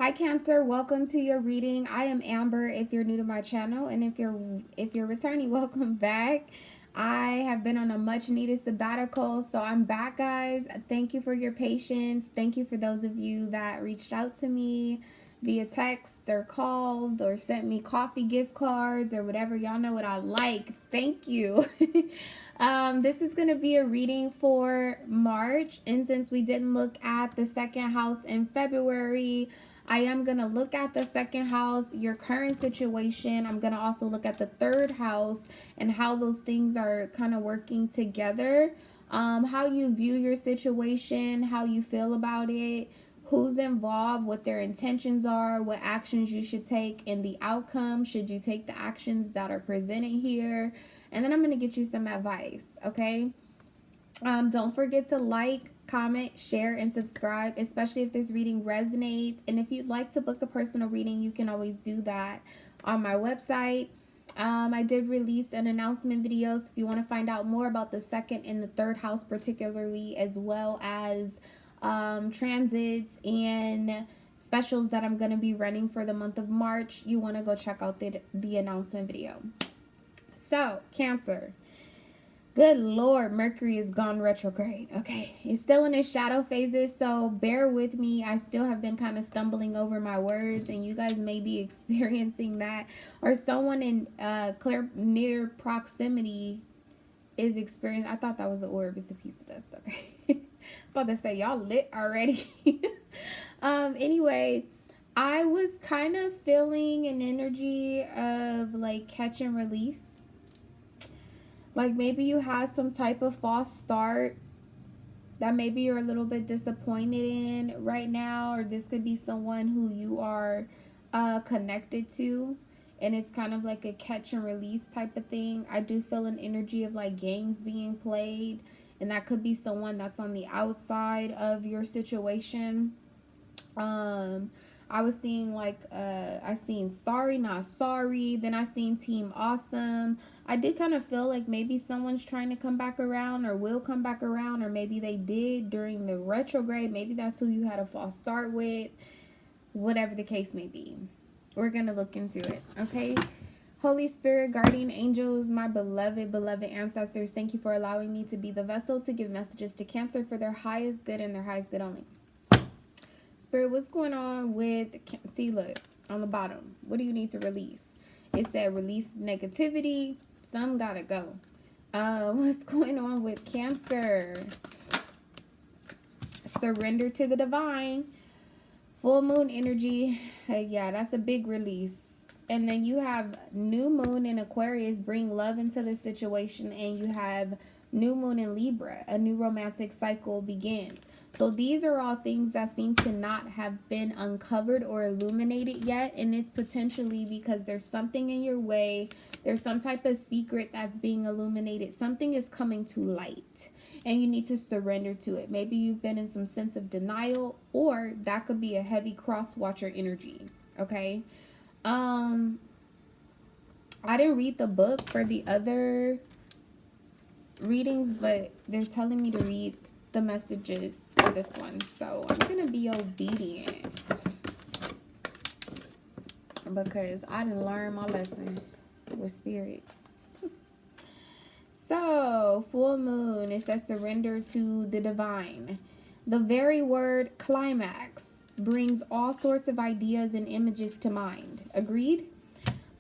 Hi Cancer, welcome to your reading. I am Amber if you're new to my channel, and if you're returning, welcome back. I have been on a much needed sabbatical, so I'm back, guys. Thank you for your patience. Thank you for those of you that reached out to me via text or called or sent me coffee gift cards or whatever. Y'all know what I like. Thank you. This is going to be a reading for March, and since we didn't look at the second house in February, I am going to look at the second house, your current situation. I'm going to also look at the third house and how those things are kind of working together. How you view your situation, how you feel about it, who's involved, what their intentions are, what actions you should take, and the outcome. Should you take the actions that are presented here? And then I'm going to get you some advice, okay? Don't forget to like, comment, share, and subscribe, especially if this reading resonates. And if you'd like to book a personal reading, you can always do that on my website. I did release an announcement video, so if you want to find out more about the second and the third house particularly, as well as transits and specials that I'm going to be running for the month of March, you want to go check out the announcement video. So, Cancer. Good Lord, Mercury is gone retrograde. Okay, it's still in its shadow phases, so bear with me. I still have been kind of stumbling over my words, and you guys may be experiencing that, or someone in near proximity is experiencing. I thought that was an orb. It's a piece of dust. Okay, I was about to say y'all lit already. Anyway, I was kind of feeling an energy of like catch and release. Like maybe you had some type of false start that maybe you're a little bit disappointed in right now, or this could be someone who you are connected to, and it's kind of like a catch and release type of thing. I do feel an energy of like games being played, and that could be someone that's on the outside of your situation. I was seeing like I seen sorry not sorry, then I seen team awesome. I did kind of feel like maybe someone's trying to come back around or will come back around, or maybe they did during the retrograde. Maybe that's who you had a false start with. Whatever the case may be, we're gonna look into it. Okay, Holy Spirit, guardian angels, my beloved ancestors, thank you for allowing me to be the vessel to give messages to Cancer for their highest good and their highest good only. Spirit, what's going on with, see, look, on the bottom, what do you need to release? It said release negativity. Some gotta go. What's going on with Cancer? Surrender to the divine. Full moon energy. Yeah, that's a big release. And then you have new moon in Aquarius, bring love into the situation, and you have new moon in Libra, a new romantic cycle begins. So these are all things that seem to not have been uncovered or illuminated yet, and it's potentially because there's something in your way. There's some type of secret that's being illuminated. Something is coming to light, and you need to surrender to it. Maybe you've been in some sense of denial, or that could be a heavy cross watcher energy. Okay. I didn't read the book for the other readings, but they're telling me to read the messages for this one, so I'm gonna be obedient because I didn't learn my lesson with spirit. So, full moon, it says surrender to the divine. The very word climax brings all sorts of ideas and images to mind. Agreed?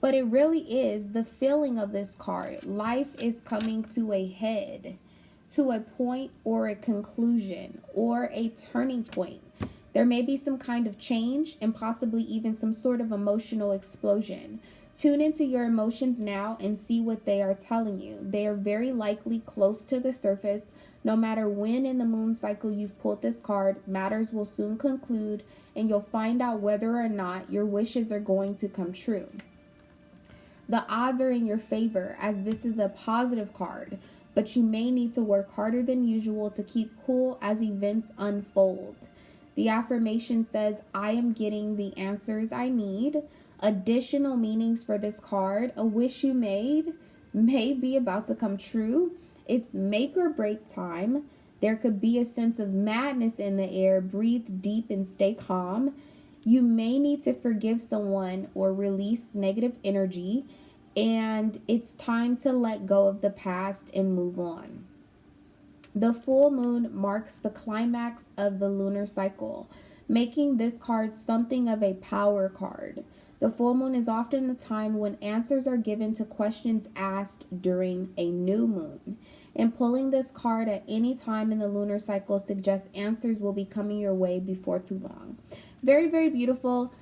But it really is the feeling of this card. Life is coming to a head, to a point or a conclusion or a turning point. There may be some kind of change and possibly even some sort of emotional explosion. Tune into your emotions now and see what they are telling you. They are very likely close to the surface. No matter when in the moon cycle you've pulled this card, matters will soon conclude, and you'll find out whether or not your wishes are going to come true. The odds are in your favor, as this is a positive card, but you may need to work harder than usual to keep cool as events unfold. The affirmation says, I am getting the answers I need. Additional meanings for this card: a wish you made may be about to come true. It's make or break time. There could be a sense of madness in the air. Breathe deep and stay calm. You may need to forgive someone or release negative energy, and it's time to let go of the past and move on. The full moon marks the climax of the lunar cycle, making this card something of a power card. The full moon is often the time when answers are given to questions asked during a new moon. And pulling this card at any time in the lunar cycle suggests answers will be coming your way before too long. Very, very beautiful.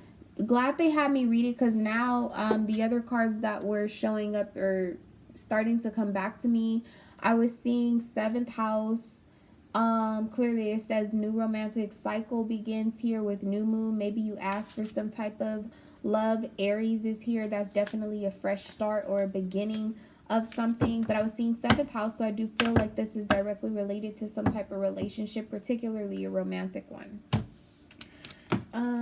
Glad they had me read it, because now the other cards that were showing up are starting to come back to me. I was seeing seventh house. Clearly it says new romantic cycle begins here with new moon. Maybe you asked for some type of love. Aries is here. That's definitely a fresh start or a beginning of something. But I was seeing seventh house, so I do feel like this is directly related to some type of relationship, particularly a romantic one.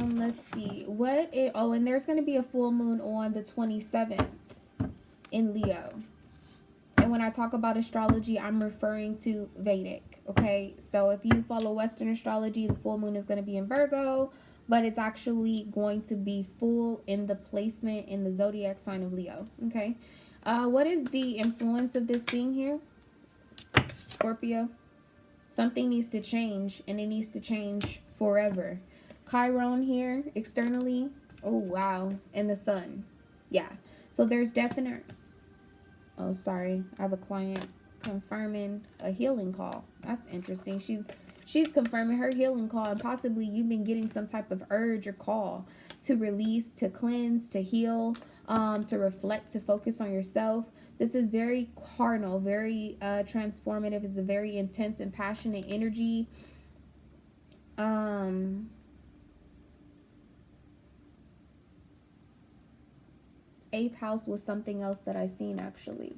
Let's see what it, oh, and there's going to be a full moon on the 27th in Leo. And when I talk about astrology, I'm referring to Vedic. Okay, so if you follow Western astrology, the full moon is going to be in Virgo, but it's actually going to be full in the placement in the zodiac sign of Leo. Okay, what is the influence of this being here? Scorpio. Something needs to change, and it needs to change forever. Chiron here externally. Oh wow, and the sun. Yeah, so there's definite, oh sorry, I have a client confirming a healing call. That's interesting. She's confirming her healing call, and possibly you've been getting some type of urge or call to release, to cleanse, to heal, to reflect, to focus on yourself. This is very carnal, very transformative. It's a very intense and passionate energy. Eighth house was something else that I seen actually.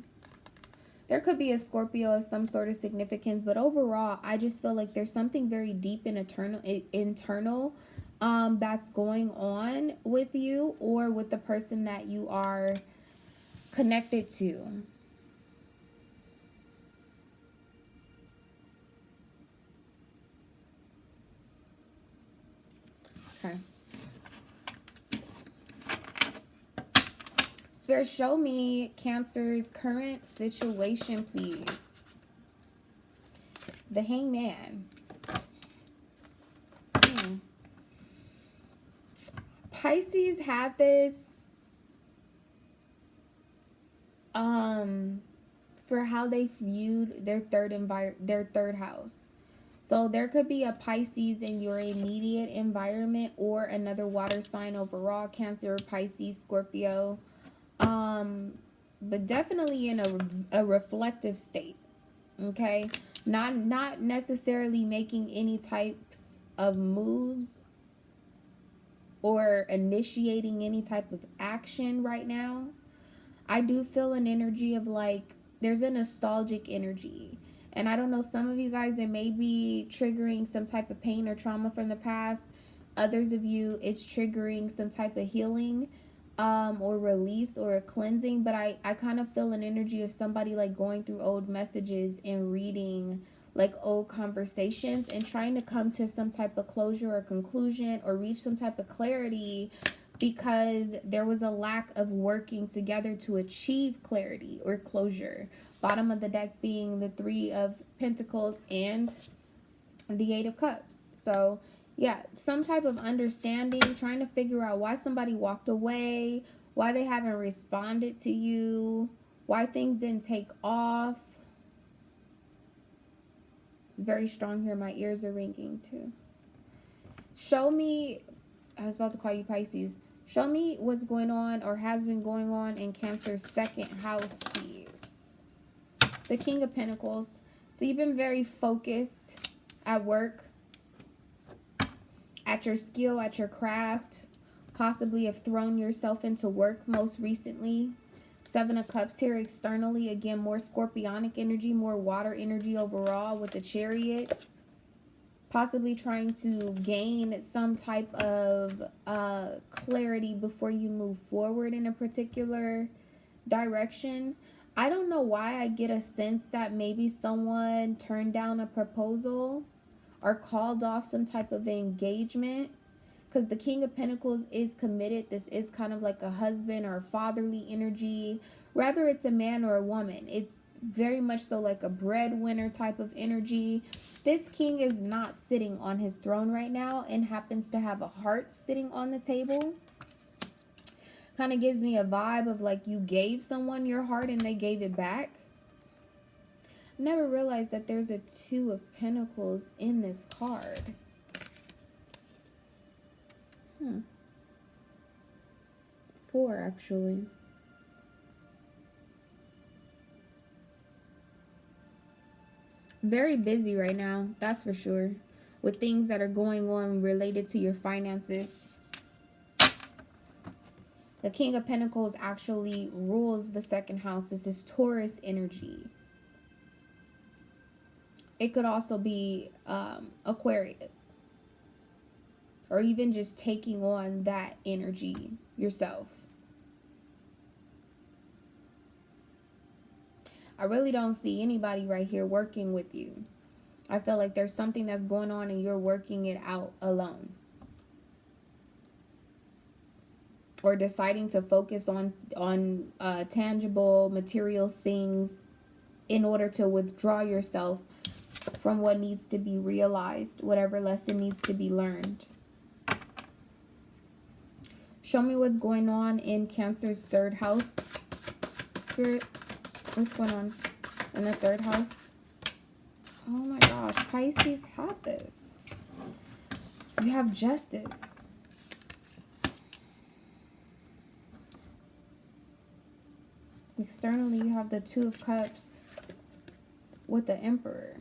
There could be a Scorpio of some sort of significance, but overall, I just feel like there's something very deep and internal that's going on with you or with the person that you are connected to. Okay. Spirit, show me Cancer's current situation, please. The Hangman. Pisces had this for how they viewed their third house. So there could be a Pisces in your immediate environment or another water sign overall, Cancer, Pisces, Scorpio. But definitely in a reflective state. Okay, not necessarily making any types of moves or initiating any type of action right now. I do feel an energy of like there's a nostalgic energy. And I don't know, some of you guys, it may be triggering some type of pain or trauma from the past. Others of you, it's triggering some type of healing or release or a cleansing. But I kind of feel an energy of somebody like going through old messages and reading like old conversations and trying to come to some type of closure or conclusion or reach some type of clarity, because there was a lack of working together to achieve clarity or closure. Bottom of the deck being the Three of Pentacles and the Eight of Cups. So yeah, some type of understanding, trying to figure out why somebody walked away, why they haven't responded to you, why things didn't take off. It's very strong here. My ears are ringing too. Show me, I was about to call you Pisces. Show me what's going on or has been going on in Cancer's second house, please. The King of Pentacles. So you've been very focused at work, at your skill, at your craft. Possibly have thrown yourself into work most recently. Seven of Cups here externally. Again, more scorpionic energy, more water energy overall with the Chariot. Possibly trying to gain some type of clarity before you move forward in a particular direction. I don't know why I get a sense that maybe someone turned down a proposal or called off some type of engagement because the King of Pentacles is committed. This is kind of like a husband or a fatherly energy. Whether it's a man or a woman, it's very much so like a breadwinner type of energy. This king is not sitting on his throne right now and happens to have a heart sitting on the table. Kind of gives me a vibe of like you gave someone your heart and they gave it back. Never realized that there's a Two of Pentacles in this card. Four, actually. Very busy right now, that's for sure, with things that are going on related to your finances. The King of Pentacles actually rules the second house. This is Taurus energy. It could also be Aquarius, or even just taking on that energy yourself. I really don't see anybody right here working with you. I feel like there's something that's going on and you're working it out alone. Or deciding to focus on tangible material things in order to withdraw yourself from what needs to be realized, whatever lesson needs to be learned. Show me what's going on in Cancer's third house, Spirit. What's going on in the third house? Oh my gosh, Pisces had this. You have Justice. Externally, you have the Two of Cups with the Emperor.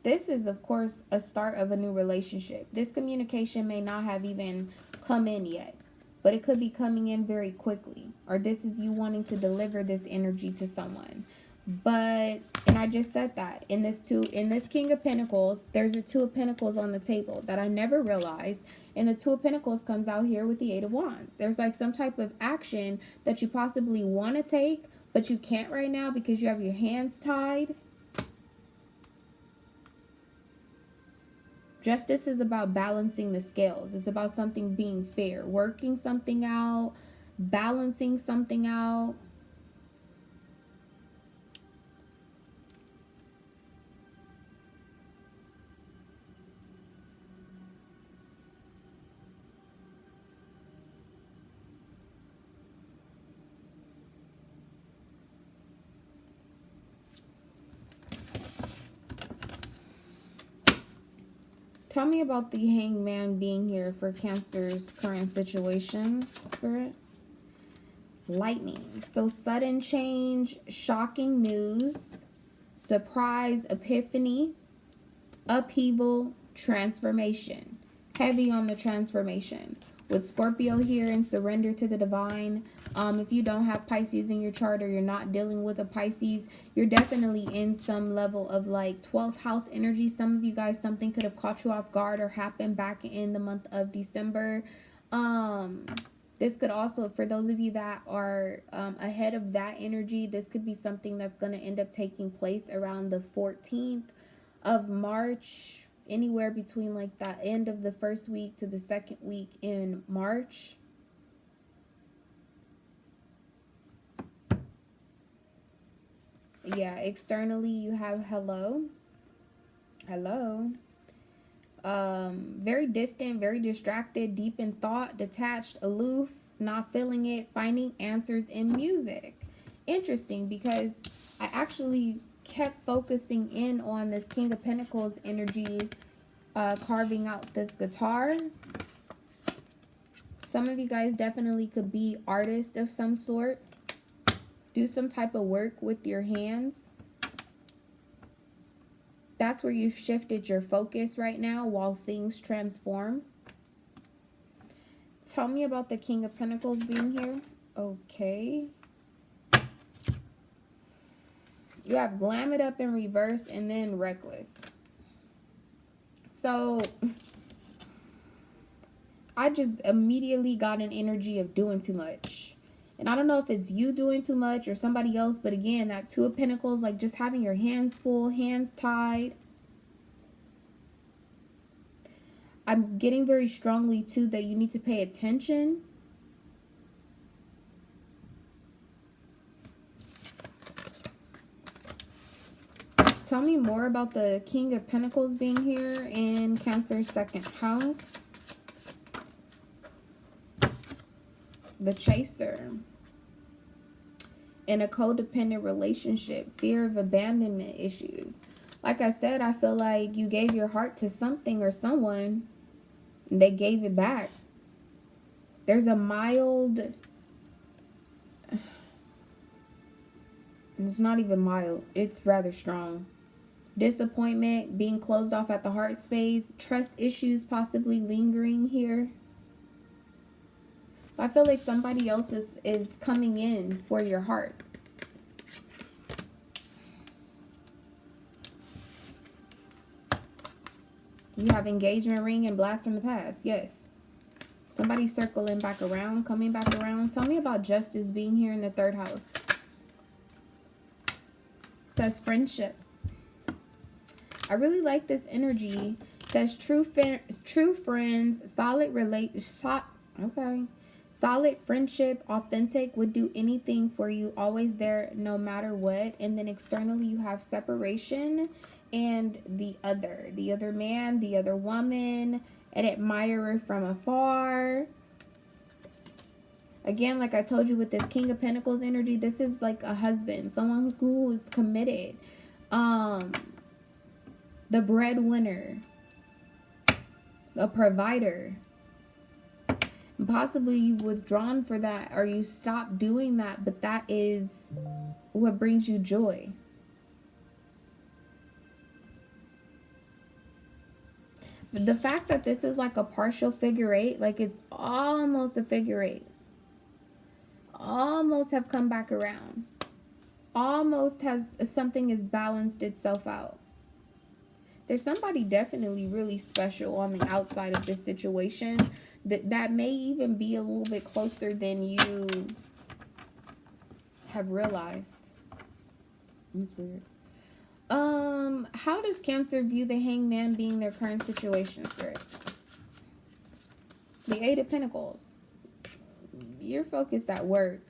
This is, of course, a start of a new relationship. This communication may not have even come in yet, but it could be coming in very quickly. Or this is you wanting to deliver this energy to someone. But, and I just said that, in this King of Pentacles, there's a Two of Pentacles on the table that I never realized. And the Two of Pentacles comes out here with the Eight of Wands. There's like some type of action that you possibly want to take, but you can't right now because you have your hands tied. Justice is about balancing the scales. It's about something being fair, working something out, balancing something out. Tell me about the Hangman being here for Cancer's current situation, Spirit. Lightning. So sudden change, shocking news, surprise, epiphany, upheaval, transformation. Heavy on the transformation. With Scorpio here and surrender to the divine. If you don't have Pisces in your chart or you're not dealing with a Pisces, you're definitely in some level of like 12th house energy. Some of you guys, something could have caught you off guard or happened back in the month of December. This could also, for those of you that are ahead of that energy, this could be something that's going to end up taking place around the 14th of March. Anywhere between like that end of the first week to the second week in March. Yeah, externally you have hello. Very distant, very distracted, deep in thought, detached, aloof, not feeling it, finding answers in music. Interesting, because I actually kept focusing in on this King of Pentacles energy, carving out this guitar. Some of you guys definitely could be artists of some sort. Do some type of work with your hands. That's where you've shifted your focus right now while things transform. Tell me about the King of Pentacles being here. Okay. You have Glam It Up in reverse and then Reckless. So, I just immediately got an energy of doing too much. And I don't know if it's you doing too much or somebody else. But again, that Two of Pentacles, like just having your hands full, hands tied. I'm getting very strongly too that you need to pay attention. Tell me more about the King of Pentacles being here in Cancer's second house. The Chaser. In a codependent relationship. Fear of abandonment issues. Like I said, I feel like you gave your heart to something or someone. And they gave it back. There's a mild... It's not even mild. It's rather strong. Disappointment, being closed off at the heart space, trust issues possibly lingering here. I feel like somebody else is coming in for your heart. You have engagement ring and blast from the past. Yes. Somebody's circling back around, coming back around. Tell me about justice being here in the third house. Says friendship. I really like this energy. Says true friends, solid friendship, authentic, would do anything for you, always there no matter what. And then externally you have separation and the other man, the other woman, an admirer from afar. Again, like I told you with this King of Pentacles energy, this is like a husband, someone who is committed. The breadwinner, a provider. And possibly you've withdrawn for that or you stopped doing that, but that is what brings you joy. The fact that this is like a partial figure eight, like it's almost a figure eight. Almost have come back around. Almost has something has balanced itself out. There's somebody definitely really special on the outside of this situation that may even be a little bit closer than you have realized. That's weird. How does Cancer view the Hangman being their current situation, Spirit? The Eight of Pentacles. You're focused at work.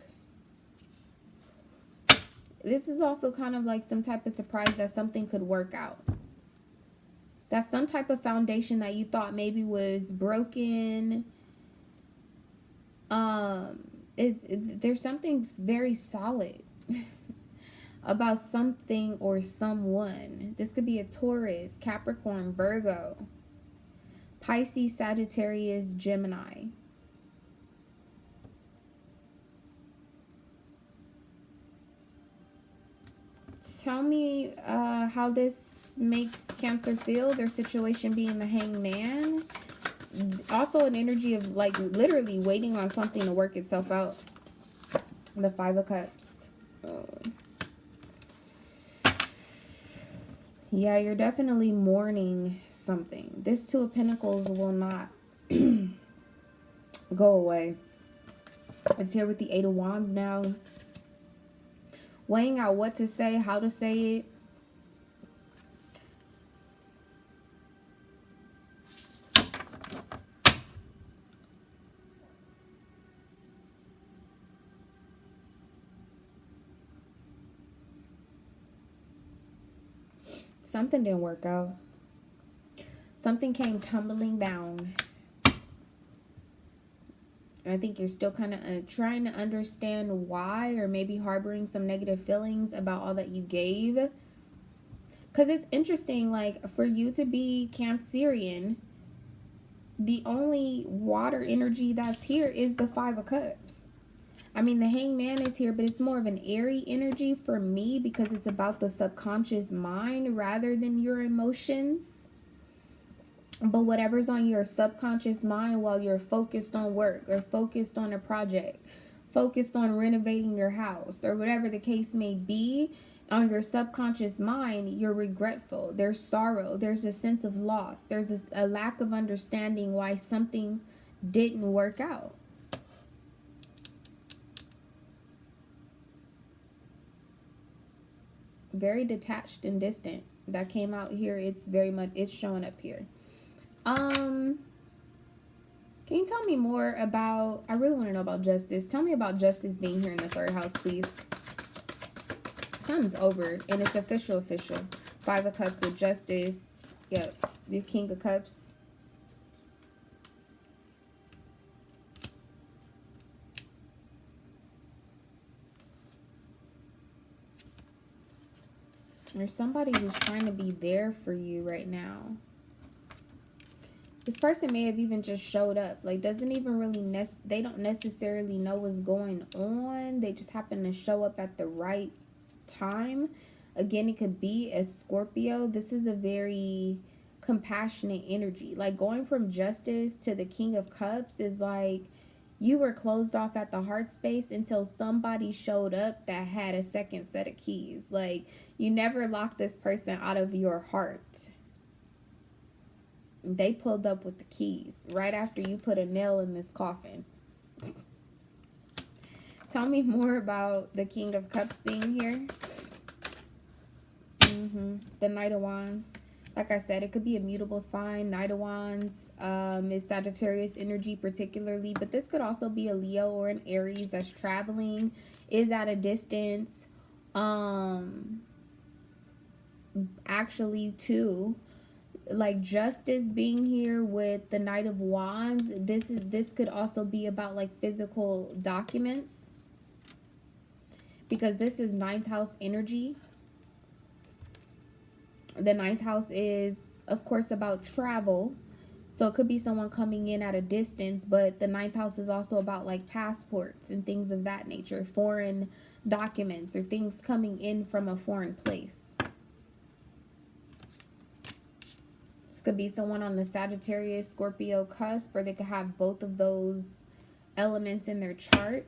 This is also kind of like some type of surprise that something could work out. That's some type of foundation that you thought maybe was broken. There's something very solid about something or someone. This could be a Taurus, Capricorn, Virgo, Pisces, Sagittarius, Gemini. Tell me how this makes Cancer feel, their situation being the Hangman. Also an energy of like literally waiting on something to work itself out. The Five of Cups. Yeah, you're definitely mourning something. This Two of Pentacles will not go away. It's here with the Eight of Wands now. Weighing out what to say, how to say it. Something didn't work out. Something came tumbling down. And I think you're still kind of trying to understand why, or maybe harboring some negative feelings about all that you gave. Because it's interesting, like, for you to be Cancerian, the only water energy that's here is the Five of Cups. I mean, the Hangman is here, but it's more of an airy energy for me because it's about the subconscious mind rather than your emotions. But whatever's on your subconscious mind while you're focused on work or focused on a project, focused on renovating your house or whatever the case may be, on your subconscious mind, you're regretful. There's sorrow. There's a sense of loss. There's a lack of understanding why something didn't work out. Very detached and distant. That came out here. It's very much, it's showing up here. Can you tell me more about, I really want to know about justice. Tell me about justice being here in the third house, please. Something's over, and it's official. Five of Cups with justice. Yep, the King of Cups. There's somebody who's trying to be there for you right now. This person may have even just showed up. Like, doesn't even really, they don't necessarily know what's going on. They just happen to show up at the right time. Again, it could be a Scorpio. This is a very compassionate energy. Like, going from justice to the King of Cups is like you were closed off at the heart space until somebody showed up that had a second set of keys. Like, you never locked this person out of your heart. They pulled up with the keys right after you put a nail in this coffin. Tell me more about the King of Cups being here. The Knight of Wands. Like I said, it could be a mutable sign. Knight of Wands is Sagittarius energy particularly. But this could also be a Leo or an Aries that's traveling, is at a distance. Actually, too, like justice being here with the Knight of Wands, this could also be about like physical documents, because this is 9th house energy. The 9th house is, of course, about travel, so it could be someone coming in at a distance, but the 9th house is also about like passports and things of that nature, foreign documents or things coming in from a foreign place. Could be someone on the Sagittarius Scorpio cusp, or they could have both of those elements in their chart.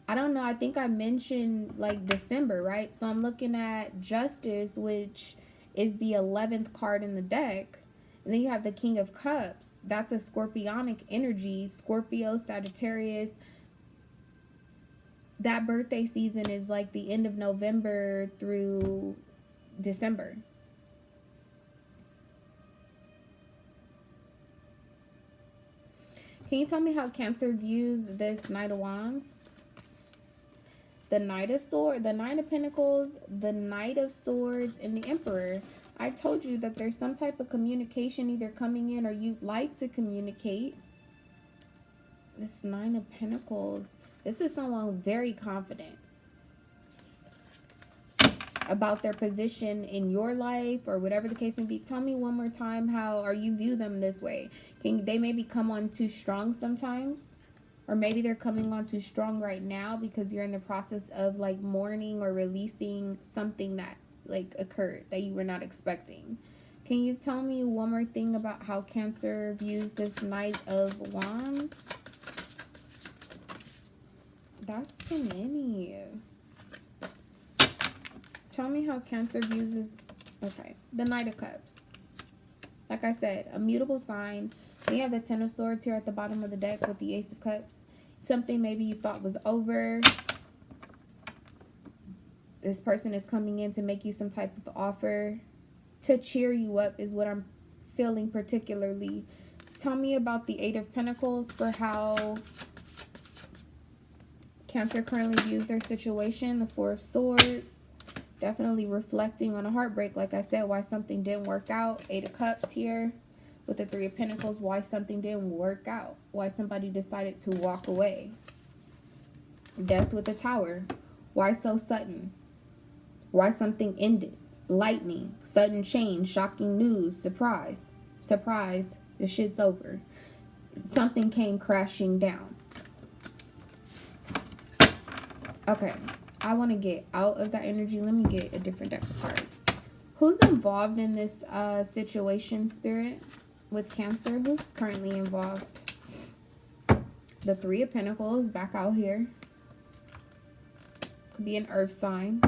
I don't know. I think I mentioned like December, right? So I'm looking at Justice, which is the 11th card in the deck. And then you have the King of Cups. That's a scorpionic energy. Scorpio, Sagittarius. That birthday season is like the end of November through December. Can you tell me how Cancer views this Knight of Wands? The Knight of Swords, the Knight of Pentacles, the Knight of Swords, and the Emperor. I told you that there's some type of communication either coming in or you'd like to communicate. This Nine of Pentacles. This is someone very confident about their position in your life or whatever the case may be. Tell me one more time how, or you view them this way. They maybe come on too strong sometimes, or maybe they're coming on too strong right now because you're in the process of like mourning or releasing something that like occurred that you were not expecting. Can you tell me one more thing about how Cancer views this Knight of Wands? That's too many. Tell me how Cancer views this. Okay, the Knight of Cups. Like I said, a mutable sign. Then you have the Ten of Swords here at the bottom of the deck with the Ace of Cups. Something maybe you thought was over. This person is coming in to make you some type of offer to cheer you up is what I'm feeling particularly. Tell me about the Eight of Pentacles for how Cancer currently views their situation. The Four of Swords. Definitely reflecting on a heartbreak. Like I said, why something didn't work out. Eight of Cups here with the Three of Pentacles. Why something didn't work out. Why somebody decided to walk away. Death with the Tower. Why so sudden? Why something ended. Lightning. Sudden change. Shocking news. Surprise. Surprise. The shit's over. Something came crashing down. Okay. I want to get out of that energy. Let me get a different deck of cards. Who's involved in this situation, Spirit, with Cancer? Who's currently involved? The Three of Pentacles back out here. Could be an earth sign.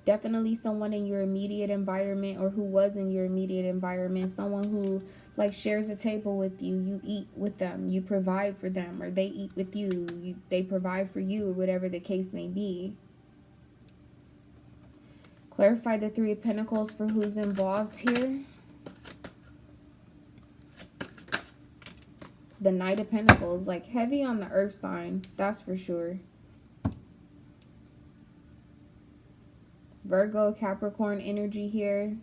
Definitely someone in your immediate environment, or who was in your immediate environment. Someone who like shares a table with you. You eat with them. You provide for them, or they eat with you. They provide for you, or whatever the case may be. Clarify the Three of Pentacles for who's involved here. The Knight of Pentacles, like heavy on the earth sign, that's for sure. Virgo, Capricorn energy here.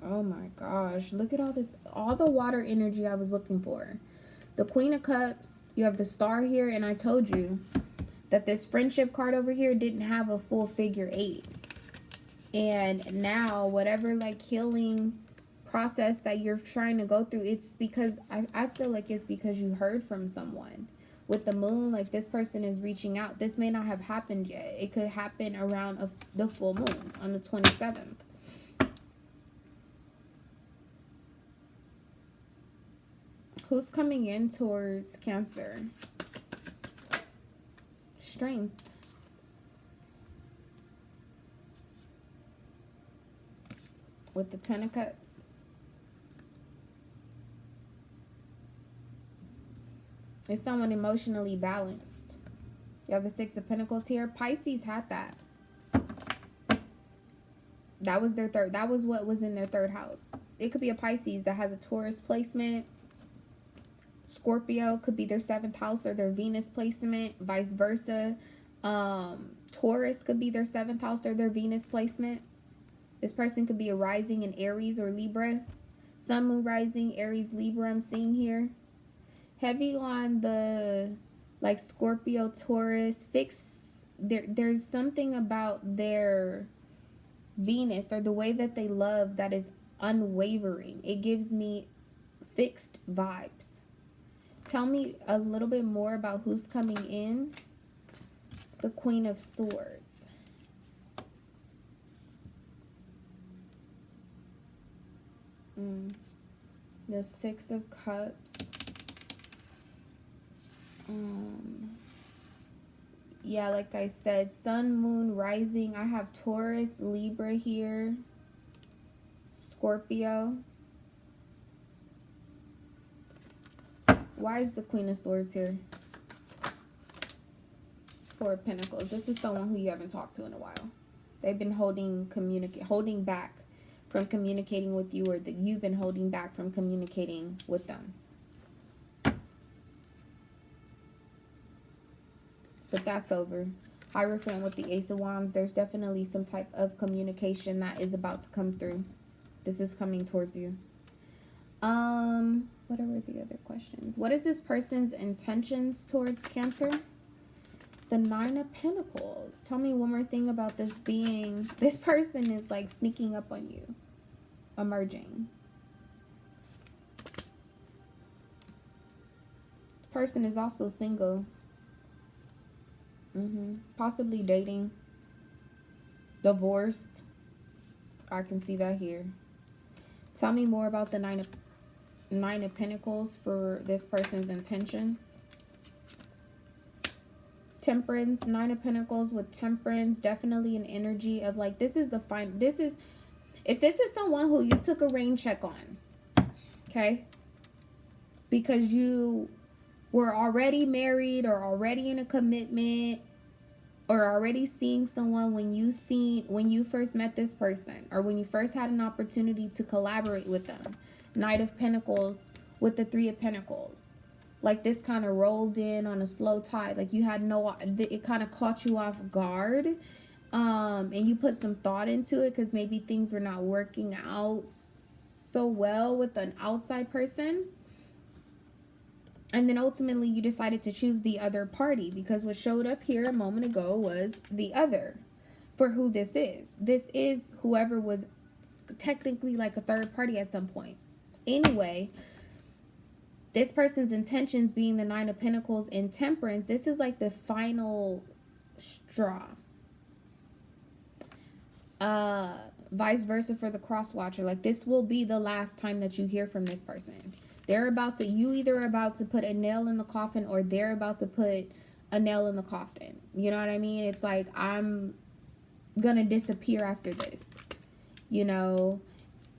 Oh my gosh, look at all this, all the water energy I was looking for. The Queen of Cups, you have the Star here, and I told you that this friendship card over here didn't have a full figure 8. And now, whatever like healing process that you're trying to go through, it's because, I feel like it's because you heard from someone. With the moon, like this person is reaching out. This may not have happened yet. It could happen around the full moon on the 27th. Who's coming in towards Cancer? Strength. With the Ten of Cups. It's someone emotionally balanced. You have the Six of Pentacles here. Pisces had that. That was their third. That was what was in their third house. It could be a Pisces that has a Taurus placement. Scorpio could be their 7th house or their Venus placement. Vice versa. Taurus could be their 7th house or their Venus placement. This person could be a rising in Aries or Libra. Sun, Moon, Rising, Aries, Libra I'm seeing here. Heavy on the like Scorpio, Taurus. There's something about their Venus or the way that they love that is unwavering. It gives me fixed vibes. Tell me a little bit more about who's coming in. The Queen of Swords. The Six of Cups. Yeah, like I said, Sun, Moon, Rising. I have Taurus, Libra here. Scorpio. Why is the Queen of Swords here? Four of Pentacles. This is someone who you haven't talked to in a while. They've been holding back from communicating with you, or that you've been holding back from communicating with them. But that's over. Hierophant with the Ace of Wands. There's definitely some type of communication that is about to come through. This is coming towards you. What are the other questions? What is this person's intentions towards Cancer? The Nine of Pentacles. Tell me one more thing about this being. This person is like sneaking up on you. Emerging. The person is also single. Possibly dating. Divorced. I can see that here. Tell me more about the Nine of Pentacles for this person's intentions. Temperance. Nine of Pentacles with Temperance. Definitely an energy of like, this is the fine. If this is someone who you took a rain check on, okay, because you were already married or already in a commitment or already seeing someone when you first met this person, or when you first had an opportunity to collaborate with them. Knight of Pentacles with the Three of Pentacles. Like this kind of rolled in on a slow tide. Like you had it kind of caught you off guard. And you put some thought into it because maybe things were not working out so well with an outside person. And then ultimately you decided to choose the other party, because what showed up here a moment ago was the other for who this is. This is whoever was technically like a third party at some point. Anyway, this person's intentions being the Nine of Pentacles and Temperance, this is like the final straw. Vice versa for the cross watcher. Like this will be the last time that you hear from this person. You either about to put a nail in the coffin, or they're about to put a nail in the coffin. You know what I mean? It's like, I'm gonna disappear after this. You know,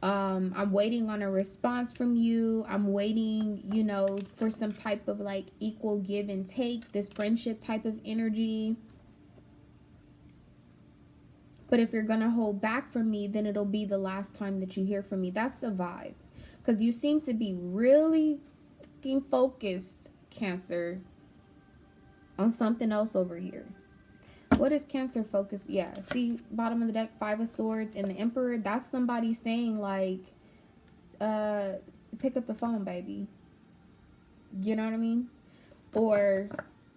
I'm waiting on a response from you. I'm waiting, you know, for some type of like equal give and take, this friendship type of energy. But if you're going to hold back from me, then it'll be the last time that you hear from me. That's the vibe. Because you seem to be really fucking focused, Cancer, on something else over here. What is Cancer focused? Yeah, see, bottom of the deck, 5 of Swords and the Emperor. That's somebody saying, like, pick up the phone, baby. You know what I mean? Or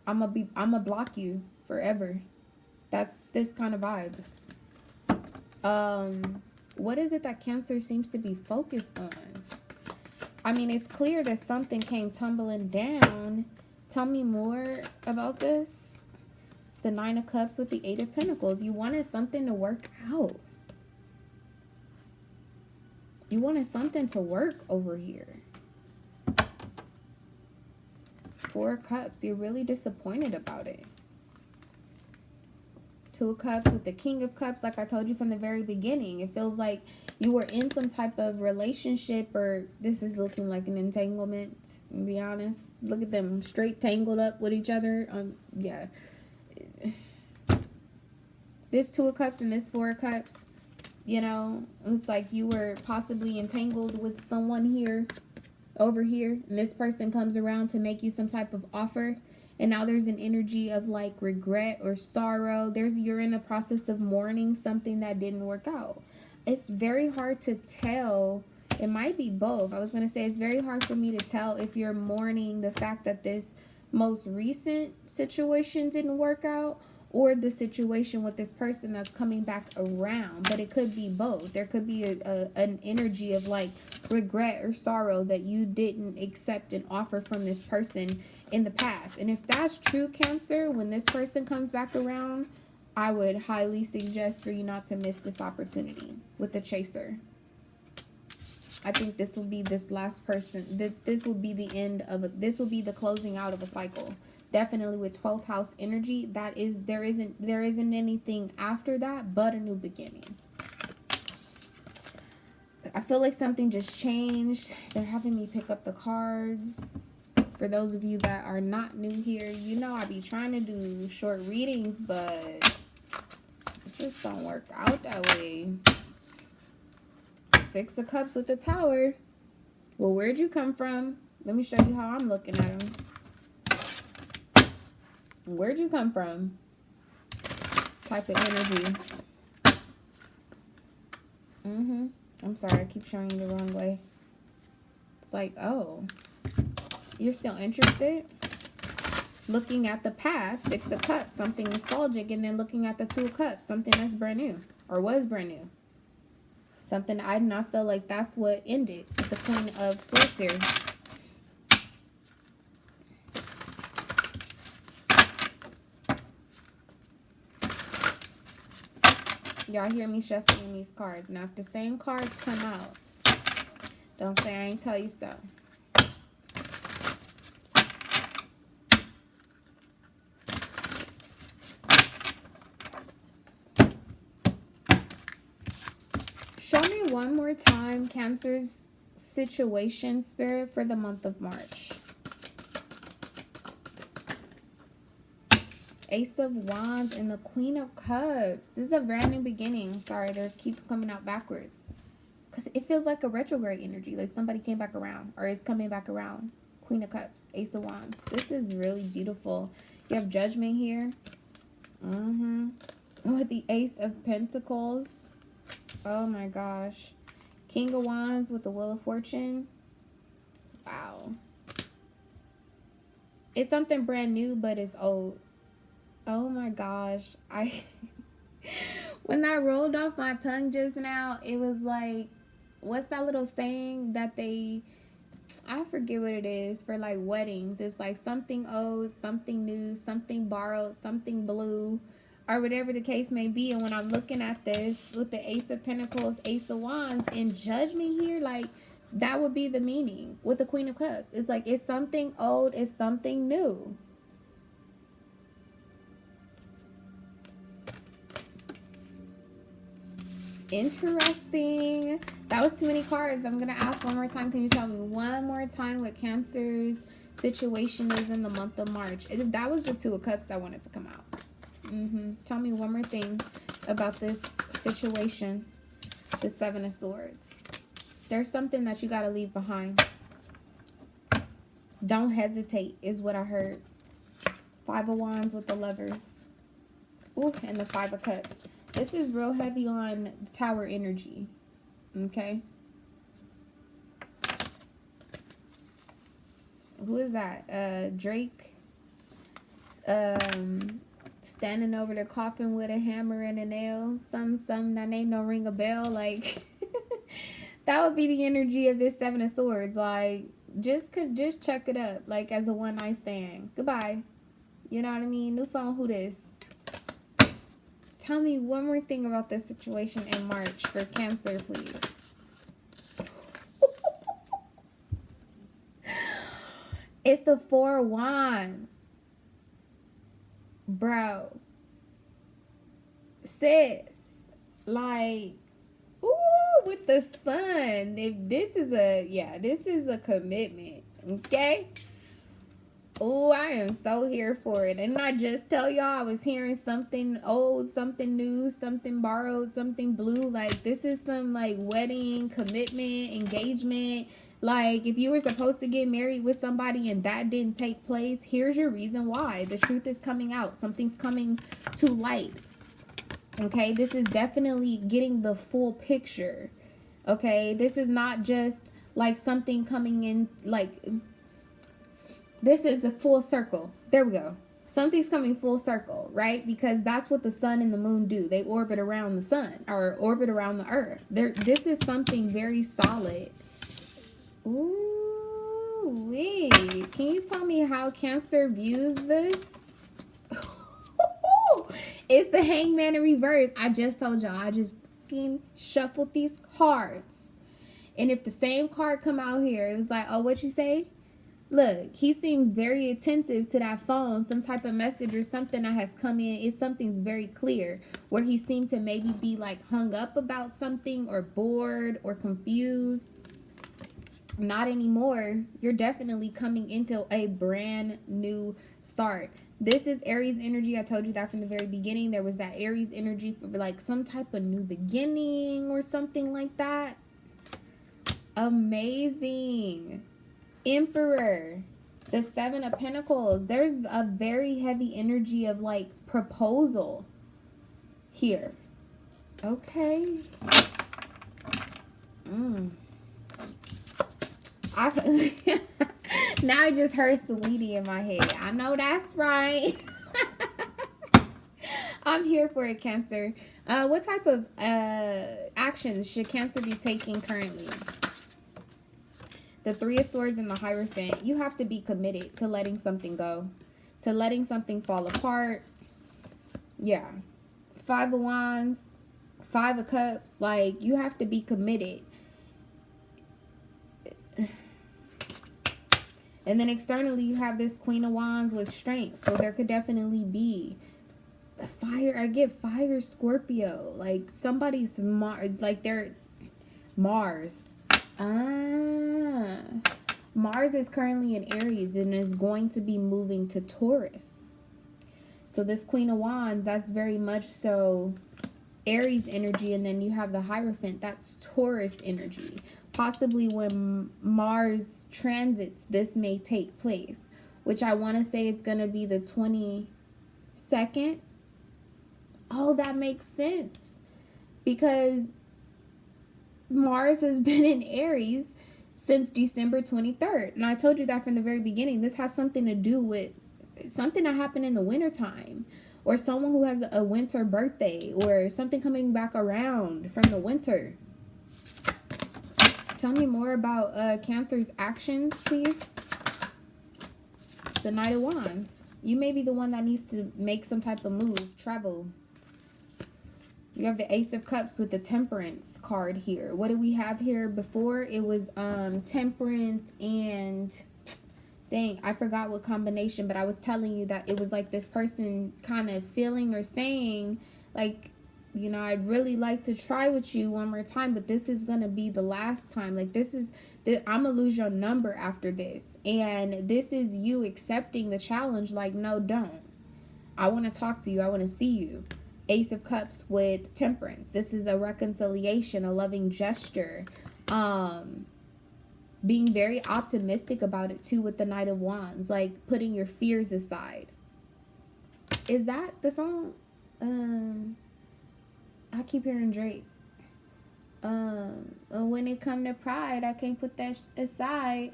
I'ma block you forever. That's this kind of vibe. What is it that Cancer seems to be focused on? I mean, it's clear that something came tumbling down. Tell me more about this. It's the 9 of Cups with the 8 of Pentacles. You wanted something to work out. You wanted something to work over here. 4 of Cups. You're really disappointed about it. 2 of Cups with the King of Cups. Like I told you from the very beginning, it feels like you were in some type of relationship, or this is looking like an entanglement, to be honest. Look at them straight tangled up with each other. Yeah. This 2 of Cups and this 4 of Cups, you know, it's like you were possibly entangled with someone here, over here, and this person comes around to make you some type of offer. And now there's an energy of like regret or sorrow. You're in the process of mourning something that didn't work out. It's very hard to tell. It might be both. I was going to say it's very hard for me to tell if you're mourning the fact that this most recent situation didn't work out, or the situation with this person that's coming back around. But it could be both. There could be an energy of like regret or sorrow that you didn't accept an offer from this person in the past. And if that's true, Cancer, when this person comes back around, I would highly suggest for you not to miss this opportunity with the Chaser. I think this will be this last person. This will be the end of this will be the closing out of a cycle. Definitely with 12th house energy, there isn't anything after that but a new beginning. I feel like something just changed. They're having me pick up the cards. For those of you that are not new here, you know I be trying to do short readings, but it just don't work out that way. 6 of Cups with the Tower. Well, where'd you come from? Let me show you how I'm looking at him. Where'd you come from? Type of energy. I'm sorry, I keep showing you the wrong way. It's like, oh, you're still interested? Looking at the past, 6 of Cups, something nostalgic, and then looking at the 2 of Cups, something that's brand new, or was brand new. Something I did not feel like that's what ended with the Queen of Swords here. Y'all hear me shuffling these cards. Now, if the same cards come out, don't say I ain't tell you so. Show me one more time Cancer's situation, Spirit, for the month of March. Ace of Wands and the Queen of Cups. This is a brand new beginning. Sorry, they keep coming out backwards. Because it feels like a retrograde energy. Like somebody came back around or is coming back around. Queen of Cups. Ace of Wands. This is really beautiful. You have Judgment here. With the Ace of Pentacles. Oh my gosh. King of Wands with the Wheel of Fortune. Wow. It's something brand new, but it's old. Oh my gosh. When I rolled off my tongue just now, it was like, what's that little saying that I forget what it is for like weddings. It's like something old, something new, something borrowed, something blue, or whatever the case may be. And when I'm looking at this with the Ace of Pentacles, Ace of Wands, and Judgment here, like that would be the meaning with the Queen of Cups. It's like it's something old, it's something new. Interesting. That was too many cards. I'm gonna ask one more time. Can you tell me one more time what Cancer's situation is in the month of March? That was the 2 of Cups that wanted to come out. Tell me one more thing about this situation. The Seven of Swords. There's something that you got to leave behind. Don't hesitate is what I heard. Five of Wands with the Lovers. Ooh, and the Five of Cups. This is real heavy on Tower energy. Okay. Who is that? Drake. Standing over the coffin with a hammer and a nail. Some that name don't ring a bell. Like, that would be the energy of this Seven of Swords. Like, just check it up. Like, as a one night stand. Goodbye. You know what I mean? New phone, who this? Tell me one more thing about this situation in March for Cancer, please. It's the Four of Wands. Bro. Sis. Like, ooh, with the sun. If this is a commitment. Okay? Oh, I am so here for it. And I just tell y'all, I was hearing something old, something new, something borrowed, something blue. Like, this is some, like, wedding, commitment, engagement. Like, if you were supposed to get married with somebody and that didn't take place, here's your reason why. The truth is coming out. Something's coming to light. Okay? This is definitely getting the full picture. Okay? This is not just, like, something coming in, like... This is a full circle. There we go. Something's coming full circle, right? Because that's what the sun and the moon do. They orbit around the sun or orbit around the earth. This is something very solid. Ooh, wait. Can you tell me how Cancer views this? It's the Hangman in reverse. I just told y'all. I just fucking shuffled these cards. And if the same card come out here, it was like, oh, what you say? Look, he seems very attentive to that phone. Some type of message or something that has come in. It's something's very clear. Where he seemed to maybe be like hung up about something or bored or confused. Not anymore. You're definitely coming into a brand new start. This is Aries energy. I told you that from the very beginning. There was that Aries energy for like some type of new beginning or something like that. Amazing. Emperor, the Seven of Pentacles. There's a very heavy energy of like proposal here. Okay. Now I just heard Sweetie in my head. I know that's right. I'm here for it, Cancer. What type of actions should Cancer be taking currently? The Three of Swords and the Hierophant. You have to be committed to letting something go. To letting something fall apart. Yeah. Five of Wands. Five of Cups. Like, you have to be committed. And then externally, you have this Queen of Wands with strength. So there could definitely be a fire. I get fire Scorpio. Like, somebody's like they're Mars. Mars is currently in Aries and is going to be moving to Taurus. So this Queen of Wands, that's very much so Aries energy. And then you have the Hierophant, that's Taurus energy. Possibly when Mars transits, this may take place. Which I want to say it's going to be the 22nd. Oh, that makes sense. Because Mars has been in Aries since December 23rd. And I told you that from the very beginning. This has something to do with something that happened in the wintertime. Or someone who has a winter birthday. Or something coming back around from the winter. Tell me more about Cancer's actions, please. The Knight of Wands. You may be the one that needs to make some type of move. Travel. You have the Ace of Cups with the Temperance card here. What did we have here before? It was Temperance and... Dang, I forgot what combination. But I was telling you that it was like this person kind of feeling or saying... Like, you know, I'd really like to try with you one more time. But this is going to be the last time. Like, this is... I'm going to lose your number after this. And this is you accepting the challenge. Like, no, don't. I want to talk to you. I want to see you. Ace of Cups with Temperance. This is a reconciliation, a loving gesture. Being very optimistic about it too with the Knight of Wands, like putting your fears aside. Is that the song? I keep hearing Drake. When it come to pride, I can't put that aside.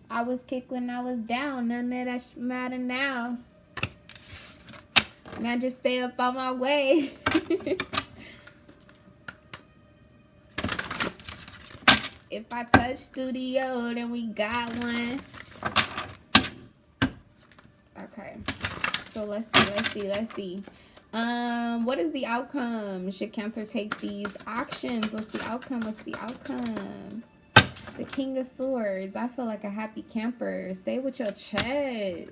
I was kicked when I was down. None of that matter now. I just stay up on my way. If I touch studio, then we got one. Okay. So let's see. What is the outcome? Should Cancer take these actions? What's the outcome? The King of Swords. I feel like a happy camper. Say with your chest.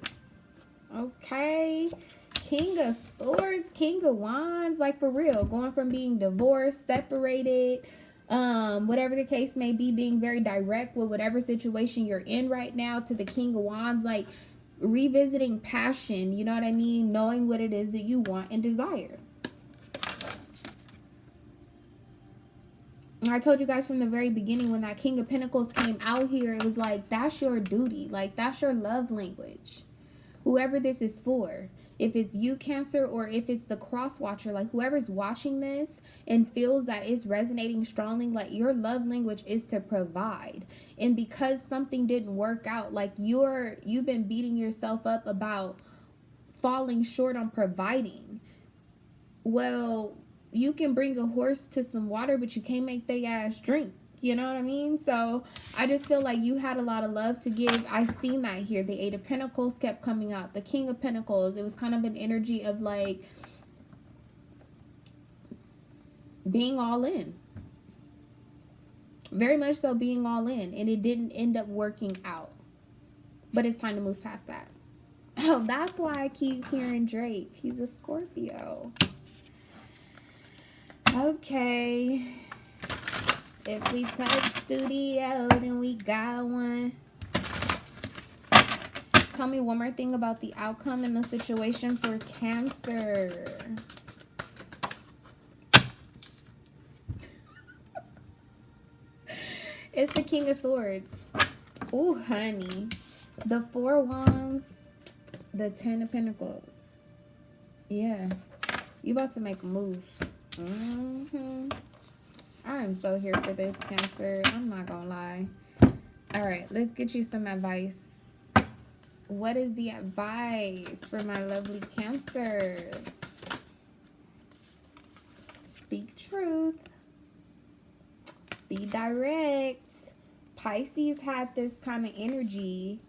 Okay. King of Swords, King of Wands. Like, for real. Going from being divorced, separated, whatever the case may be, being very direct with whatever situation you're in right now, to the King of Wands, like revisiting passion, you know what I mean? Knowing what it is that you want and desire. I told you guys from the very beginning, when that King of Pentacles came out here, it was like, that's your duty. Like, that's your love language. Whoever this is for. If it's you, Cancer, or if it's the cross watcher, like whoever's watching this and feels that it's resonating strongly, like your love language is to provide. And because something didn't work out, like you've been beating yourself up about falling short on providing. Well, you can bring a horse to some water, but you can't make they ass drink. You know what I mean? So I just feel like you had a lot of love to give. I seen that here. The Eight of Pentacles kept coming out. The King of Pentacles. It was kind of an energy of like being all in. Very much so being all in. And it didn't end up working out. But it's time to move past that. Oh, that's why I keep hearing Drake. He's a Scorpio. Okay. If we touch studio, then we got one. Tell me one more thing about the outcome in the situation for Cancer. It's the King of Swords. Ooh, honey. The Four Wands. The Ten of Pentacles. Yeah. You about to make a move. I am so here for this, Cancer. I'm not gonna lie. All right, let's get you some advice. What is the advice for my lovely Cancers? Speak truth. Be direct. Pisces had this kind of energy.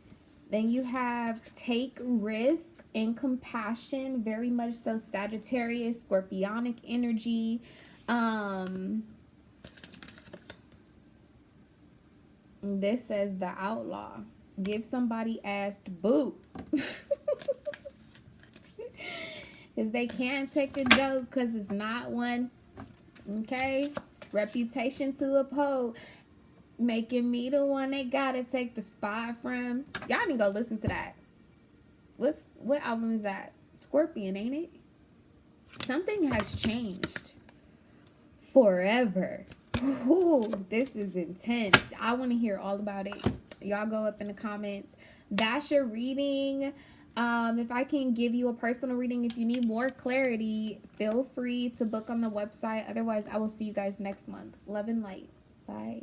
Then you have take risk and compassion. Very much so Sagittarius, Scorpionic energy. This says the outlaw. Give somebody ass to boot. Because they can't take a joke because it's not one. Okay? Reputation to uphold. Making me the one they gotta take the spot from. Y'all need to go listen to that. What album is that? Scorpion, ain't it? Something has changed. Forever. Ooh, this is intense. I want to hear all about it. Y'all go up in the comments. That's your reading. If I can give you a personal reading, if you need more clarity, feel free to book on the website. Otherwise, I will see you guys next month. Love and light. Bye.